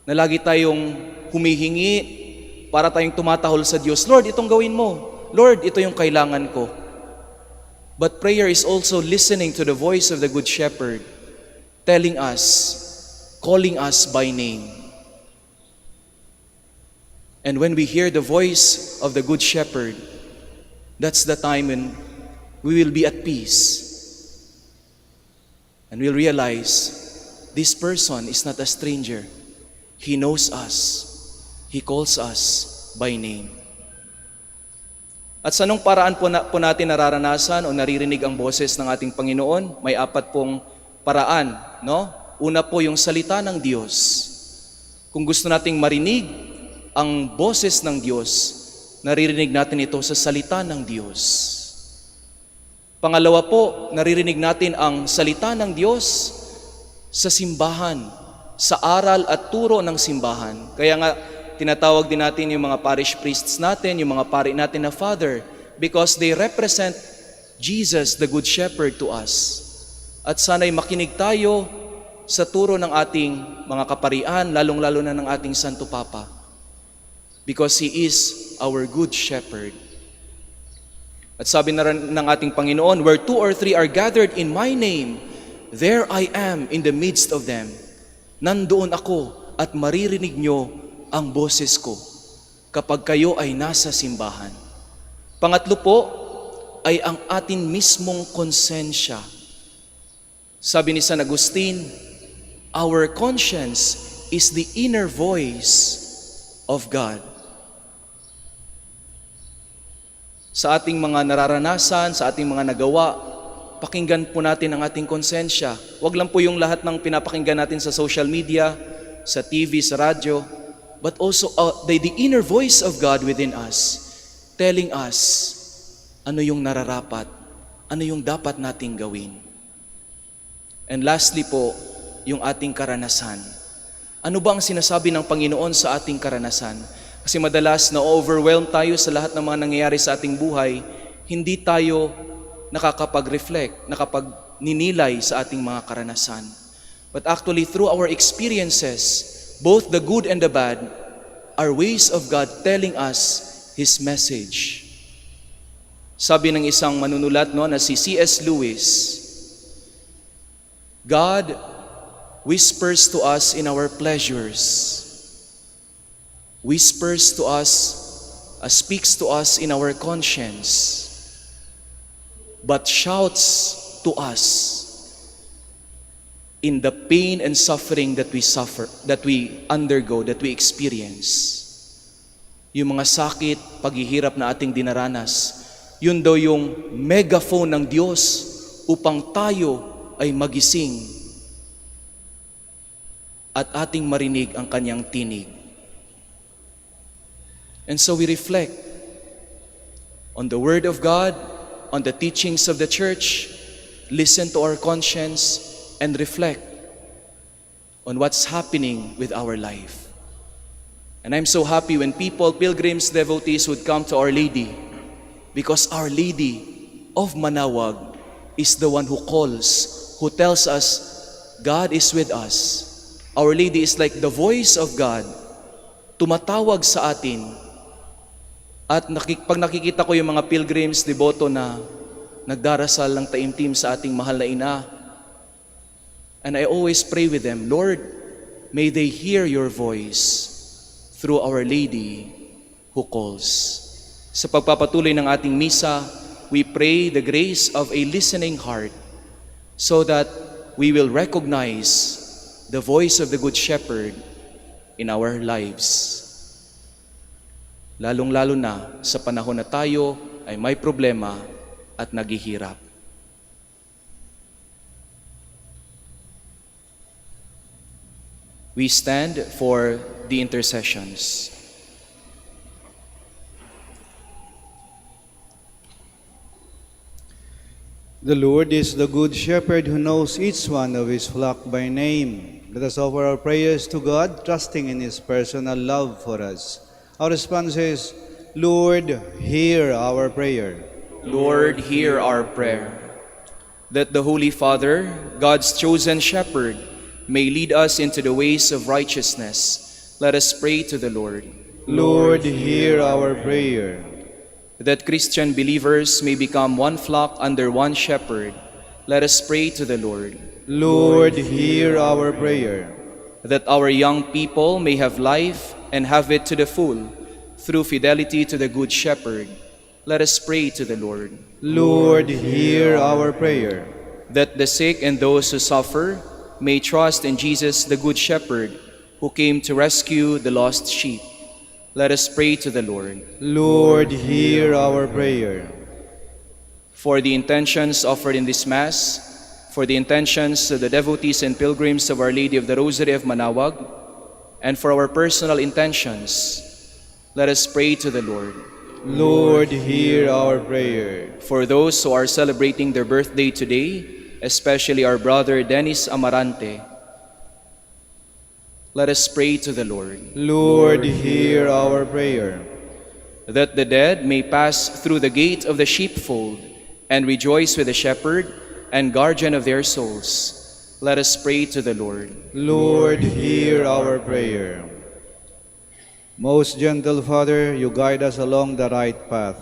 na lagi tayong humihingi para tayong tumatahol sa Diyos. Lord, itong gawin mo. Lord, ito yung kailangan ko. But prayer is also listening to the voice of the Good Shepherd, telling us, calling us by name. And when we hear the voice of the Good Shepherd, that's the time when we will be at peace. And we'll realize, this person is not a stranger. He knows us. He calls us by name. At sa anong paraan po natin nararanasan o naririnig ang boses ng ating Panginoon? May 4 pong paraan, no? Una po yung salita ng Diyos. Kung gusto nating marinig ang boses ng Diyos, naririnig natin ito sa salita ng Diyos. Pangalawa po, naririnig natin ang salita ng Diyos sa simbahan, sa aral at turo ng simbahan. Kaya nga, tinatawag din natin yung mga parish priests natin, yung mga pari natin na Father, because they represent Jesus, the Good Shepherd, to us. At sana'y makinig tayo sa turo ng ating mga kaparian, lalong-lalo na ng ating Santo Papa. Because He is our Good Shepherd. At sabi na rin ng ating Panginoon, where 2 or 3 are gathered in my name, there I am in the midst of them. Nandoon ako at maririnig nyo ang boses ko kapag kayo ay nasa simbahan. Pangatlo po ay ang atin mismong konsensya. Sabi ni San Agustin, our conscience is the inner voice of God. Sa ating mga nararanasan, sa ating mga nagawa, pakinggan po natin ang ating konsensya. Huwag lang po yung lahat ng pinapakinggan natin sa social media, sa TV, sa radyo, but also the inner voice of God within us, telling us ano yung nararapat, ano yung dapat nating gawin. And lastly po, yung ating karanasan. Ano ba ang sinasabi ng Panginoon sa ating karanasan? Kasi madalas na-overwhelm tayo sa lahat ng mga nangyayari sa ating buhay, hindi tayo nakakapag-reflect, nakapag-ninilay sa ating mga karanasan. But actually, through our experiences, both the good and the bad, are ways of God telling us His message. Sabi ng isang manunulat na si C.S. Lewis, God whispers to us in our pleasures, whispers to us, speaks to us in our conscience, but shouts to us in the pain and suffering that we suffer, that we undergo, that we experience. Yung mga sakit, paghihirap na ating dinaranas, yun daw yung megaphone ng Diyos upang tayo ay magising at ating marinig ang kanyang tinig. And so we reflect on the Word of God, on the teachings of the Church, listen to our conscience, and reflect on what's happening with our life. And I'm so happy when people, pilgrims, devotees would come to Our Lady, because Our Lady of Manaoag is the one who calls, who tells us, God is with us. Our Lady is like the voice of God, tumatawag sa atin. At pag nakikita ko yung mga pilgrims, devoto na nagdarasal ng taimtim sa ating mahal na ina, and I always pray with them, Lord, may they hear your voice through Our Lady who calls. Sa pagpapatuloy ng ating misa, we pray the grace of a listening heart so that we will recognize the voice of the Good Shepherd in our lives. Lalong-lalo na sa panahon na tayo ay may problema at naghihirap. We stand for the intercessions. The Lord is the good shepherd who knows each one of his flock by name. Let us offer our prayers to God, trusting in his personal love for us. Our response is, Lord, hear our prayer. Lord, hear our prayer. That the Holy Father, God's chosen shepherd, may lead us into the ways of righteousness. Let us pray to the Lord. Lord, hear our prayer. That Christian believers may become one flock under one shepherd. Let us pray to the Lord. Lord, hear our prayer. That our young people may have life and have it to the full through fidelity to the Good Shepherd. Let us pray to the Lord. Lord, hear our prayer. That the sick and those who suffer may trust in Jesus, the Good Shepherd, who came to rescue the lost sheep. Let us pray to the Lord. Lord, hear our prayer. For the intentions offered in this Mass, for the intentions of the devotees and pilgrims of Our Lady of the Rosary of Manaoag, and for our personal intentions, let us pray to the Lord. Lord, hear our prayer. For those who are celebrating their birthday today, especially our brother Dennis Amarante, let us pray to the Lord. Lord, hear our prayer. That the dead may pass through the gate of the sheepfold and rejoice with the shepherd and guardian of their souls, let us pray to the Lord. Lord, hear our prayer. Most gentle Father, you guide us along the right path.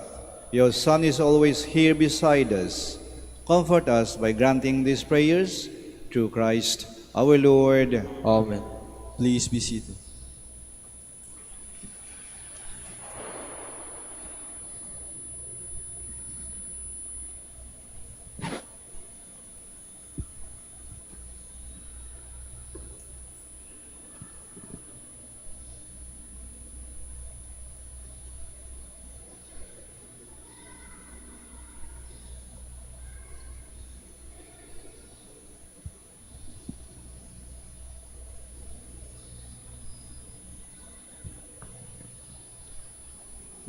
Your Son is always here beside us. Comfort us by granting these prayers through Christ our Lord. Amen. Please be seated.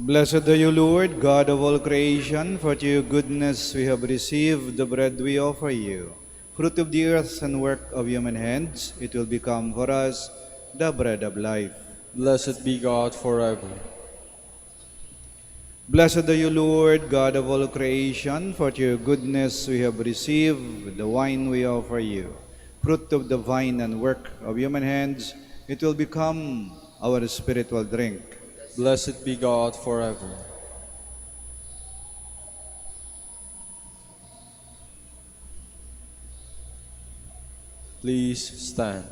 Blessed are you, Lord, God of all creation, for to your goodness we have received the bread we offer you. Fruit of the earth and work of human hands, it will become for us the bread of life. Blessed be God forever. Blessed are you, Lord, God of all creation, for to your goodness we have received the wine we offer you. Fruit of the vine and work of human hands, it will become our spiritual drink. Blessed be God forever. Please stand.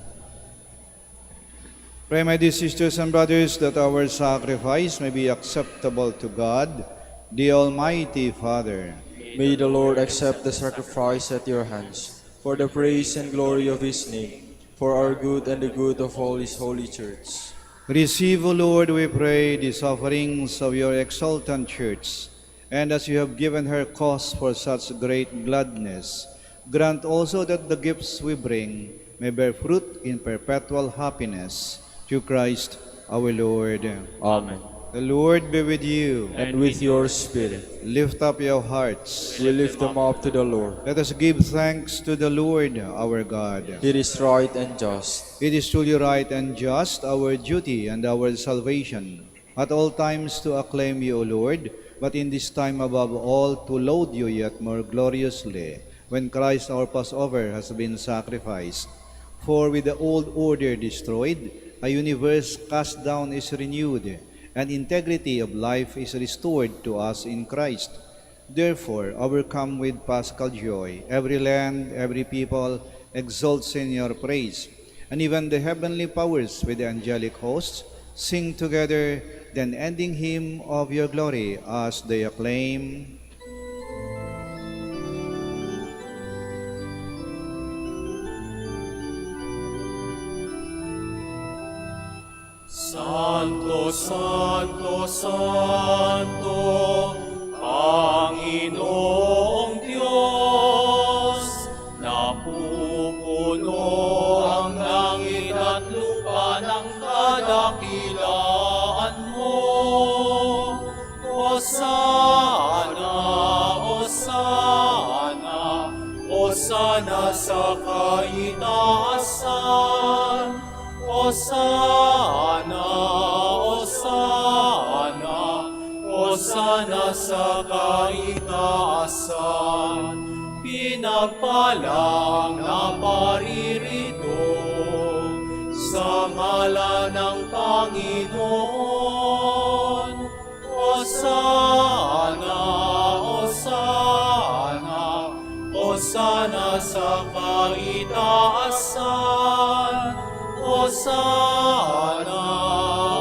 Pray, my dear sisters and brothers, that our sacrifice may be acceptable to God, the Almighty Father. May the Lord accept the sacrifice at your hands, for the praise and glory of his name, for our good and the good of all his holy church. Receive, O Lord, we pray, these offerings of your exultant church, and as you have given her cause for such great gladness, grant also that the gifts we bring may bear fruit in perpetual happiness. Through Christ our Lord. Amen. The Lord be with you. and with your spirit. Lift up your hearts. We lift them up to the Lord. Let us give thanks to the Lord our God. It is right and just. It is truly right and just, our duty and our salvation, at all times to acclaim you, O Lord, but in this time above all to laud you yet more gloriously, when Christ our Passover has been sacrificed. For with the old order destroyed, a universe cast down is renewed, and integrity of life is restored to us in Christ. Therefore, overcome with paschal joy, every land, every people exults in your praise, and even the heavenly powers with the angelic hosts sing together the unending hymn of your glory as they acclaim, Santo, Santo, Santo, Panginoong Diyos, napupuno ang langit at lupa ng kadakilaan mo. Hosana, Hosana, Hosana sa kaitaasan. Hosana, Hosana, Hosana sa kaitaasan. Pinagpalang na paririto sa ngalan ng Panginoon. Hosana, Hosana, Hosana sa kaitaasan. Hosana,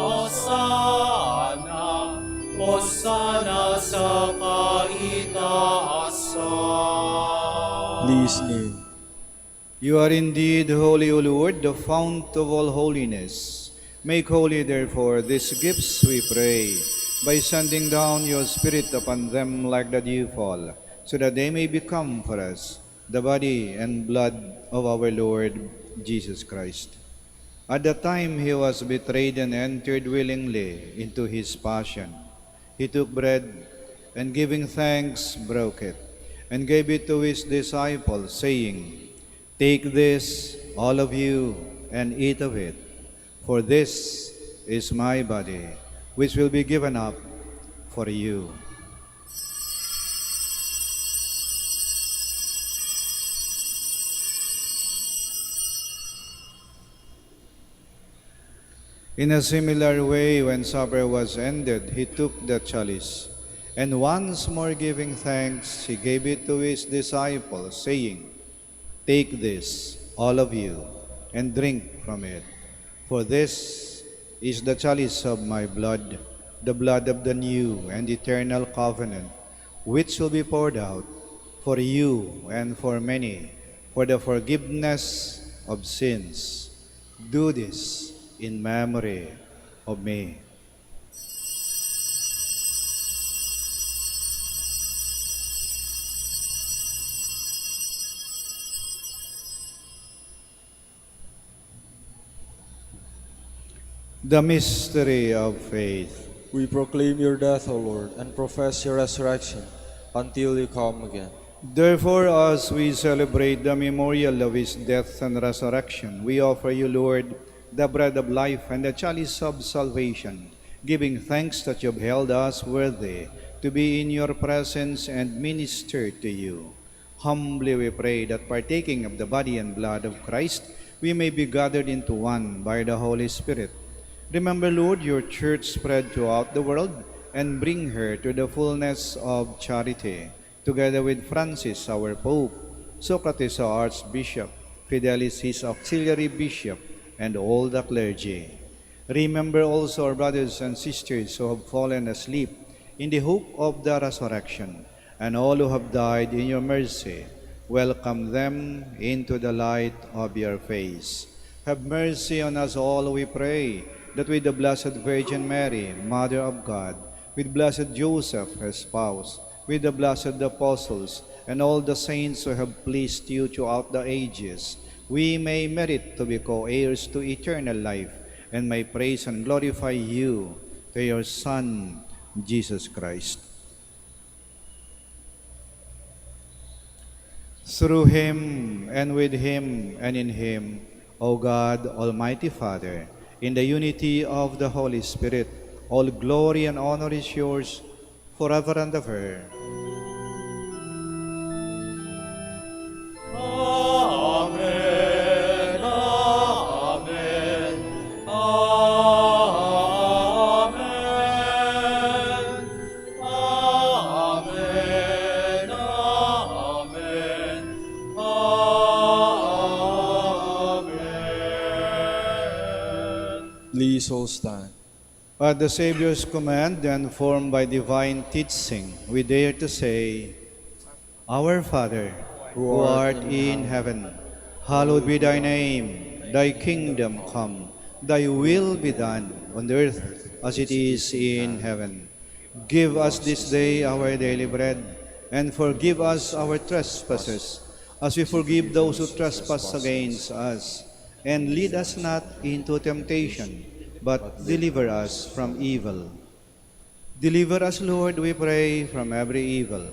Hosana, Hosana sa kaitaasan. Please kneel. You are indeed holy, O Lord, the fount of all holiness. Make holy, therefore, these gifts, we pray, by sending down your Spirit upon them like the dewfall, so that they may become for us the body and blood of our Lord Jesus Christ. At the time he was betrayed and entered willingly into his passion, he took bread and giving thanks broke it and gave it to his disciples, saying, "Take this, all of you, and eat of it, for this is my body, which will be given up for you." In a similar way, when supper was ended, he took the chalice, and once more giving thanks, he gave it to his disciples, saying, "Take this, all of you, and drink from it, for this is the chalice of my blood, the blood of the new and eternal covenant, which will be poured out for you and for many, for the forgiveness of sins. Do this in memory of me." The mystery of faith. We proclaim your death, O Lord, and profess your resurrection until you come again. Therefore, as we celebrate the memorial of his death and resurrection, we offer you, Lord, the bread of life and the chalice of salvation, giving thanks that you have held us worthy to be in your presence and minister to you. Humbly we pray that partaking of the body and blood of Christ, we may be gathered into one by the Holy Spirit. Remember, Lord, your church spread throughout the world, and bring her to the fullness of charity, together with Francis, our Pope, Socrates, our Archbishop, Fidelis, his auxiliary bishop, and all the clergy. Remember also our brothers and sisters who have fallen asleep in the hope of the resurrection, and all who have died in your mercy. Welcome them into the light of your face. Have mercy on us all, we pray, that with the Blessed Virgin Mary, Mother of God, with Blessed Joseph, her spouse, with the blessed apostles, and all the saints who have pleased you throughout the ages, we may merit to be co-heirs to eternal life, and may praise and glorify you to your Son, Jesus Christ. Through him, and with him, and in him, O God, Almighty Father, in the unity of the Holy Spirit, all glory and honor is yours forever and ever. Please all stand. At the Savior's command and formed by divine teaching, we dare to say, Our Father, who art in heaven, hallowed be thy name. Thy kingdom come, thy will be done on earth as it is in heaven. Give us this day our daily bread, and forgive us our trespasses, as we forgive those who trespass against us. And lead us not into temptation, but deliver us from evil. Deliver us, Lord, we pray, from every evil.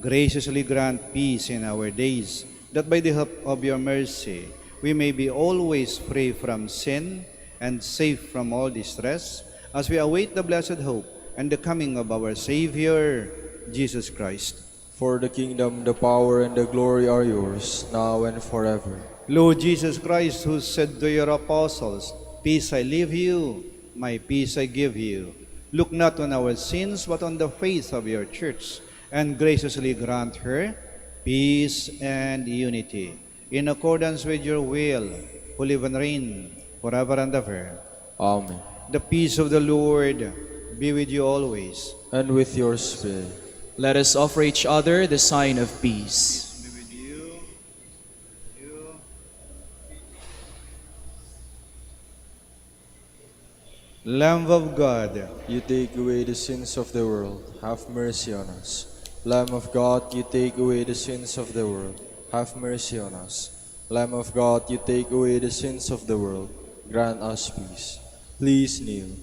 Graciously grant peace in our days, that by the help of your mercy we may be always free from sin and safe from all distress, as we await the blessed hope and the coming of our Savior, Jesus Christ. For the kingdom, the power, and the glory are yours, now and forever. Lord Jesus Christ, who said to your apostles, Peace I leave you, my peace I give you. Look not on our sins, but on the faith of your church, and graciously grant her peace and unity, in accordance with your will, who live and reign forever and ever. Amen. The peace of the Lord be with you always. And with your spirit. Let us offer each other the sign of peace. Lamb of God, You take away the sins of the world, have mercy on us. Lamb of God, you take away the sins of the world, have mercy on us. Lamb of God, you take away the sins of the world, grant us peace. Please kneel.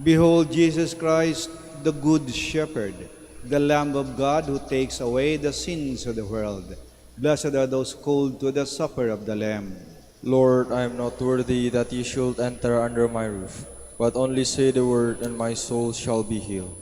behold Jesus Christ, the Good Shepherd, the Lamb of God who takes away the sins of the world. Blessed are those called to the supper of the Lamb. Lord, I am not worthy that you should enter under my roof, but only say the word, and my soul shall be healed.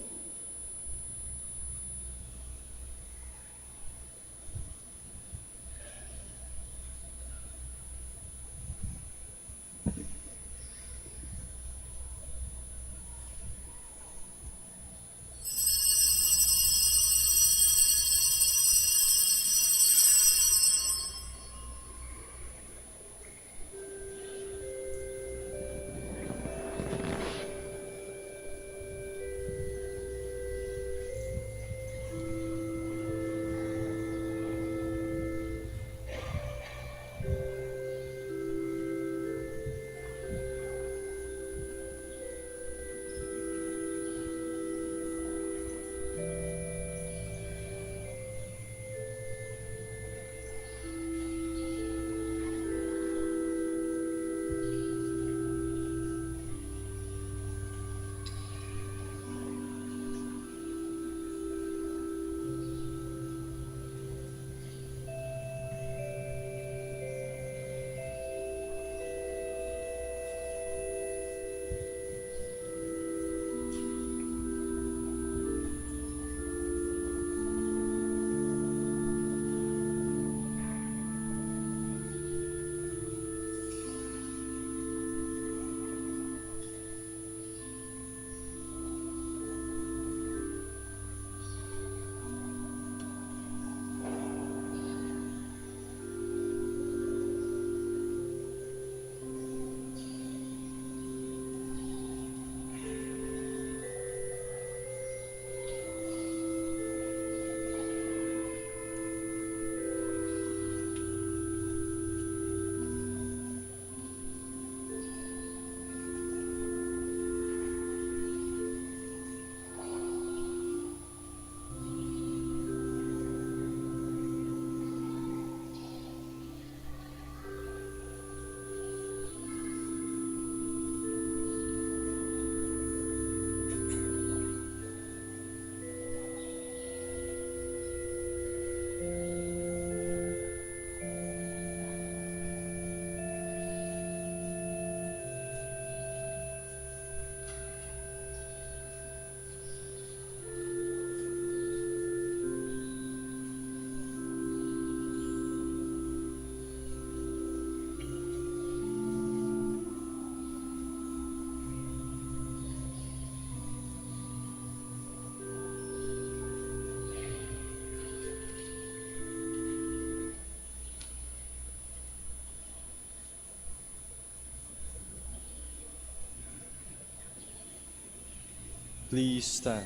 Please stand.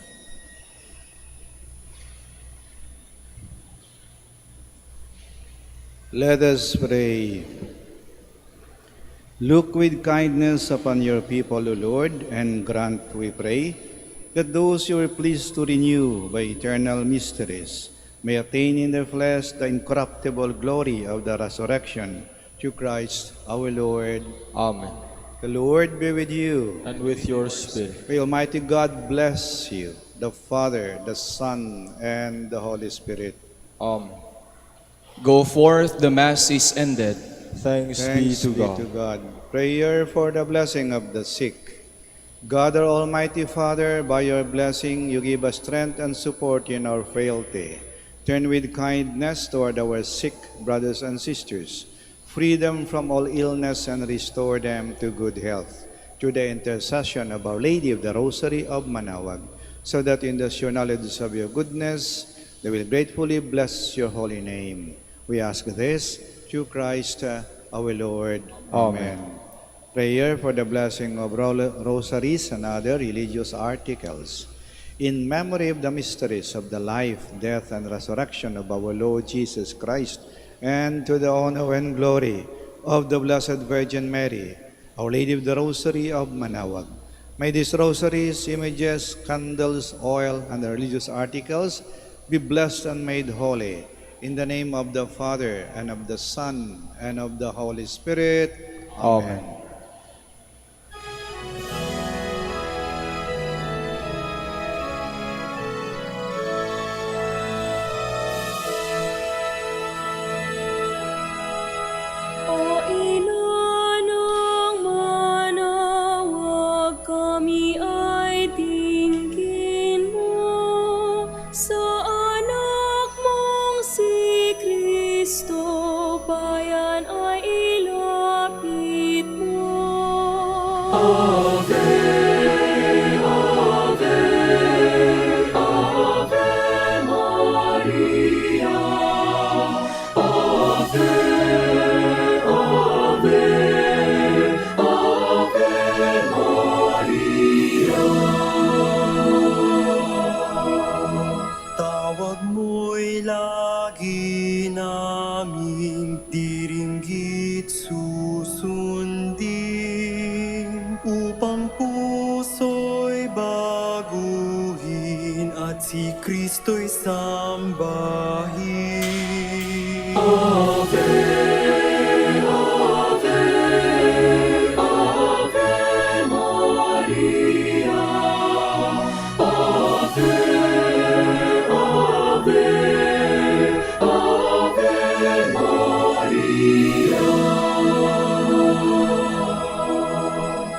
Let us pray. Look with kindness upon your people, O Lord, and grant, we pray, that those you are pleased to renew by eternal mysteries may attain in their flesh the incorruptible glory of the resurrection through Christ our Lord. Amen. The Lord be with you. And with your spirit. May Almighty God bless you, the Father, the Son, and the Holy Spirit. Amen. Go forth, the Mass is ended. Thanks be to God. Prayer for the blessing of the sick. God, our Almighty Father, by your blessing you give us strength and support in our frailty. Turn with kindness toward our sick brothers and sisters. Free them from all illness and restore them to good health. Through the intercession of Our Lady of the Rosary of Manaoag, so that in the sure knowledge of your goodness they will gratefully bless your holy name. We ask this through Christ our Lord. Amen. Prayer for the blessing of rosaries and other religious articles. In memory of the mysteries of the life, death, and resurrection of our Lord Jesus Christ, and to the honor and glory of the Blessed Virgin Mary, Our Lady of the Rosary of Manaoag. May these rosaries, images, candles, oil, and the religious articles be blessed and made holy. In the name of the Father, and of the Son, and of the Holy Spirit. Amen. O Ina ng Manaoag, kami ay tingin mo sa anak mong si Kristo, bayan ay ilapit mo. Ave, Ave, Ave Maria. Ave, Ave, Ave Maria. Tawag mo'y lagi naming diringgit susundin, upang puso'y baguhin at si Kristo'y sambahin. Ave, Ave, Ave Maria. Ave, Ave, Ave Maria.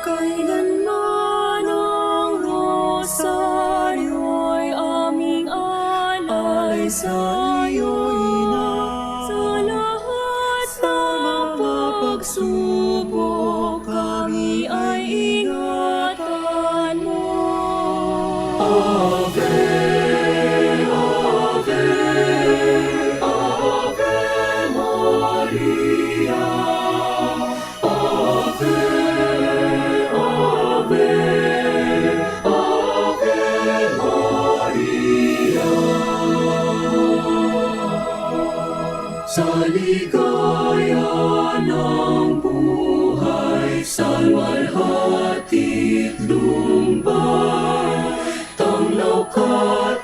Kailanman ang rosaryo'y aming alay sa iyo, Ina. Sa lahat ng pagsubok, kami ay ingatan mo. Ave, Ave, Ave Maria. Ave, Ave, Ave Maria. Sa ligaya ng buhay, sa luwalhati't lumbay, tanglaw ka't